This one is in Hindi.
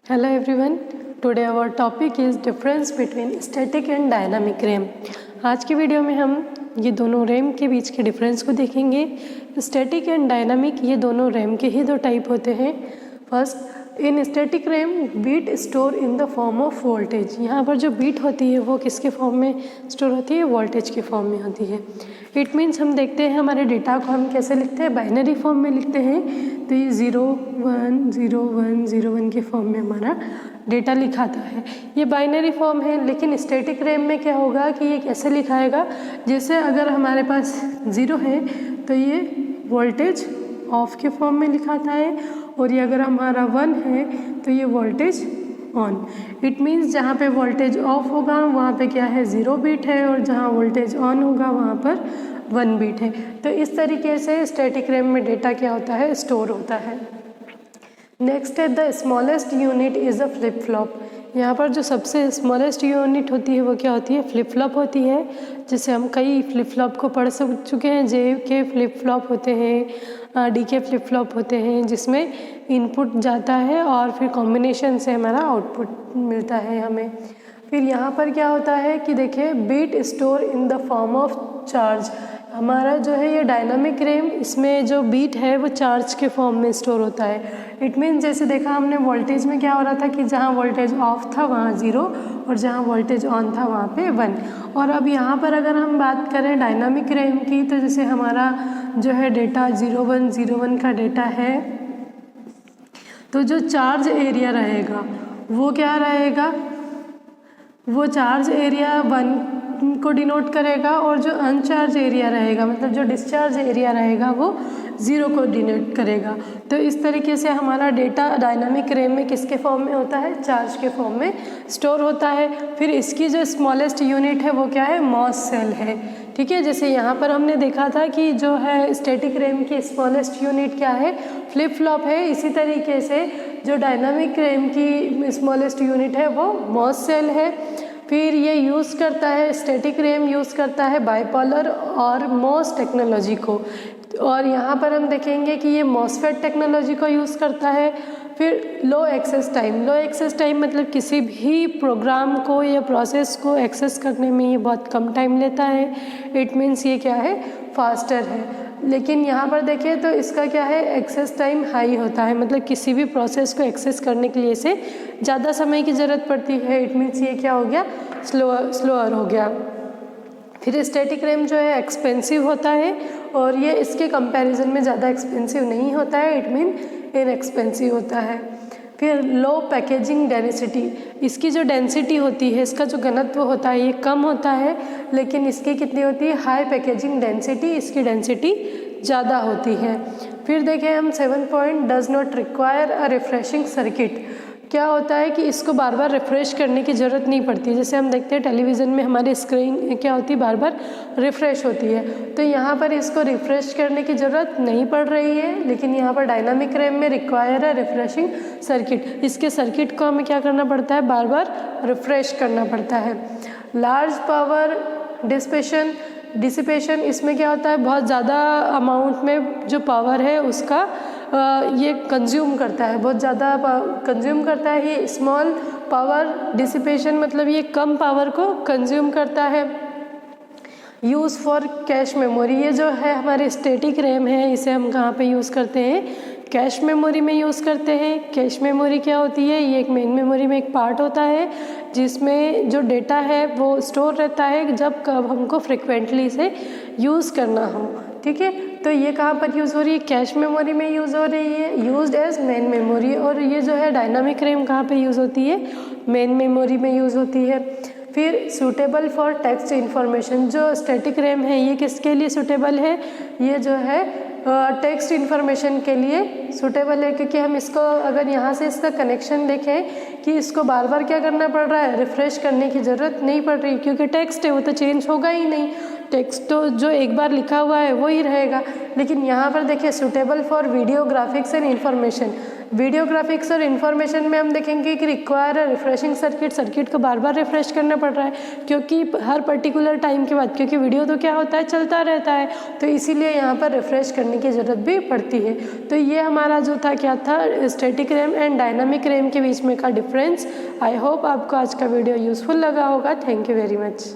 Hello everyone. Today our topic is difference between static and dynamic RAM. आज की वीडियो में हम ये दोनों रैम के बीच के डिफरेंस को देखेंगे। स्टैटिक एंड डायनामिक ये दोनों रैम के ही दो टाइप होते हैं। First, in static RAM bit store in the form of voltage. यहाँ पर जो बीट होती है वो किसके फॉर्म में स्टोर होती है? वोल्टेज के फॉर्म में होती है। इट मीन्स हम देखते हैं हमारे डेटा को हम कैसे लिखते हैं? बाइनरी फॉर्म में लिखते हैं। तो ये 0 1 0 1 0 1 के फॉर्म में हमारा डेटा लिखाता है। ये बाइनरी फॉर्म है। लेकिन स्टैटिक रैम में क्या होगा कि ये कैसे लिखाएगा? जैसे अगर हमारे पास 0 है तो ये वोल्टेज ऑफ के फॉर्म में लिखाता है, और ये अगर हमारा 1 है तो ये वोल्टेज ऑन। इट मीन्स जहाँ पे वोल्टेज ऑफ होगा वहाँ पे क्या है? 0 बीट है, और जहाँ वोल्टेज ऑन होगा वहाँ पर 1 बीट है। तो इस तरीके से स्टैटिक रैम में डेटा क्या होता है? स्टोर होता है। नेक्स्ट है the smallest unit is a flip flop. यहाँ पर जो सबसे स्मॉलेस्ट यूनिट होती है वो क्या होती है? फ्लिप फ्लॉप होती है। जिसे हम कई फ्लिप फ्लॉप को पढ़ चुके हैं। जे के फ्लिप फ्लॉप होते हैं, डी के फ्लिप फ्लॉप होते हैं, जिसमें इनपुट जाता है और फिर कॉम्बिनेशन से हमारा आउटपुट मिलता है हमें। फिर यहाँ पर क्या होता है कि देखिए, bit store in the form of charge. हमारा जो है ये डायनामिक रैम, इसमें जो बीट है वो चार्ज के फॉर्म में स्टोर होता है। इट मीन्स जैसे देखा हमने वोल्टेज में क्या हो रहा था कि जहाँ वोल्टेज ऑफ था वहाँ 0, और जहाँ वोल्टेज ऑन था वहाँ पे 1। और अब यहाँ पर अगर हम बात करें डायनामिक रैम की, तो जैसे हमारा जो है डेटा 0101 का डेटा है, तो जो चार्ज एरिया रहेगा वो क्या रहेगा? वो चार्ज एरिया 1 को डिनोट करेगा, और जो अनचार्ज एरिया रहेगा, मतलब जो डिस्चार्ज एरिया रहेगा, वो 0 को डिनोट करेगा। तो इस तरीके से हमारा डेटा डायनामिक रैम में किसके फॉर्म में होता है? चार्ज के फॉर्म में स्टोर होता है। फिर इसकी जो स्मॉलेस्ट यूनिट है वो क्या है? मॉस सेल है। ठीक है, जैसे यहाँ पर हमने देखा था कि जो है स्टैटिक रैम की स्मॉलेस्ट यूनिट क्या है? फ्लिप फ्लॉप है। इसी तरीके से जो डायनामिक रैम की स्मॉलेस्ट यूनिट है वो मॉस सेल है। फिर ये यूज़ करता है, स्टैटिक रैम यूज़ करता है बाइपोलर और मॉस टेक्नोलॉजी को, और यहाँ पर हम देखेंगे कि ये मॉसफेट टेक्नोलॉजी को यूज़ करता है। फिर लो एक्सेस टाइम मतलब किसी भी प्रोग्राम को या प्रोसेस को एक्सेस करने में ये बहुत कम टाइम लेता है। इट मीन्स ये क्या है? फास्टर है। लेकिन यहाँ पर देखिए तो इसका क्या है? एक्सेस टाइम हाई होता है, मतलब किसी भी प्रोसेस को एक्सेस करने के लिए इसे ज़्यादा समय की ज़रूरत पड़ती है। इट मीन्स ये क्या हो गया? स्लोअर हो गया। फिर स्टैटिक रैम जो है एक्सपेंसिव होता है, और ये इसके कंपैरिजन में ज़्यादा एक्सपेंसिव नहीं होता है। इट मीन इनएक्सपेंसिव होता है। फिर लो पैकेजिंग डेंसिटी, इसकी जो डेंसिटी होती है, इसका जो घनत्व होता है, ये कम होता है। लेकिन इसकी कितनी होती है? हाई पैकेजिंग डेंसिटी, इसकी डेंसिटी ज़्यादा होती है। फिर देखें हम 7 point, does not require a refreshing circuit. क्या होता है कि इसको बार बार रिफ़्रेश करने की ज़रूरत नहीं पड़ती। जैसे हम देखते हैं टेलीविज़न में हमारी स्क्रीन क्या होती है? बार बार रिफ़्रेश होती है। तो यहाँ पर इसको रिफ़्रेश करने की ज़रूरत नहीं पड़ रही है। लेकिन यहाँ पर डायनामिक रैम में रिक्वायर है रिफ़्रेशिंग सर्किट। इसके सर्किट को हमें क्या करना पड़ता है? बार बार रिफ़्रेश करना पड़ता है। लार्ज पावर डिसिपेशन, इसमें क्या होता है? बहुत ज़्यादा अमाउंट में जो पावर है उसका ये कंज्यूम करता है, बहुत ज़्यादा कंज्यूम करता है। ये स्मॉल पावर डिसिपेशन मतलब ये कम पावर को कंज्यूम करता है। यूज़ फॉर कैश मेमोरी, ये जो है हमारे स्टैटिक रैम है, इसे हम कहाँ पे यूज़ करते हैं? कैश मेमोरी में यूज़ करते हैं। कैश मेमोरी क्या होती है? ये एक मेन मेमोरी में एक पार्ट होता है जिसमें जो डेटा है वो स्टोर रहता है जब कब हमको फ्रिक्वेंटली इसे यूज़ करना हो। ठीक है, तो ये कहाँ पर यूज़ हो रही है? कैश मेमोरी में यूज़ हो रही है, यूज्ड एज मेन मेमोरी। और ये जो है डायनामिक रैम कहाँ पे यूज़ होती है? मेन मेमोरी में यूज़ होती है। फिर सूटेबल फॉर टेक्स्ट इन्फॉर्मेशन, जो स्टैटिक रैम है ये किसके लिए सूटेबल है? ये जो है टेक्स्ट इन्फॉर्मेशन के लिए सूटेबल है, क्योंकि हम इसको अगर यहाँ से इसका कनेक्शन देखें कि इसको बार बार क्या करना पड़ रहा है? रिफ़्रेश करने की ज़रूरत नहीं पड़ रही, क्योंकि टेक्स्ट है वो तो चेंज होगा ही नहीं। टेक्स्ट तो जो एक बार लिखा हुआ है वो ही रहेगा। लेकिन यहाँ पर देखिए suitable for video graphics and information, video graphics और इन्फॉर्मेशन में हम देखेंगे कि रिक्वायर रिफ्रेशिंग सर्किट को बार बार रिफ्रेश करना पड़ रहा है, क्योंकि हर पर्टिकुलर टाइम के बाद, क्योंकि वीडियो तो क्या होता है चलता रहता है, तो इसीलिए यहाँ पर रिफ्रेश करने की ज़रूरत भी पड़ती है। तो ये हमारा जो था क्या था, static RAM and dynamic RAM के बीच में का डिफरेंस। आई होप आपको आज का वीडियो यूज़फुल लगा होगा। Thank you very much.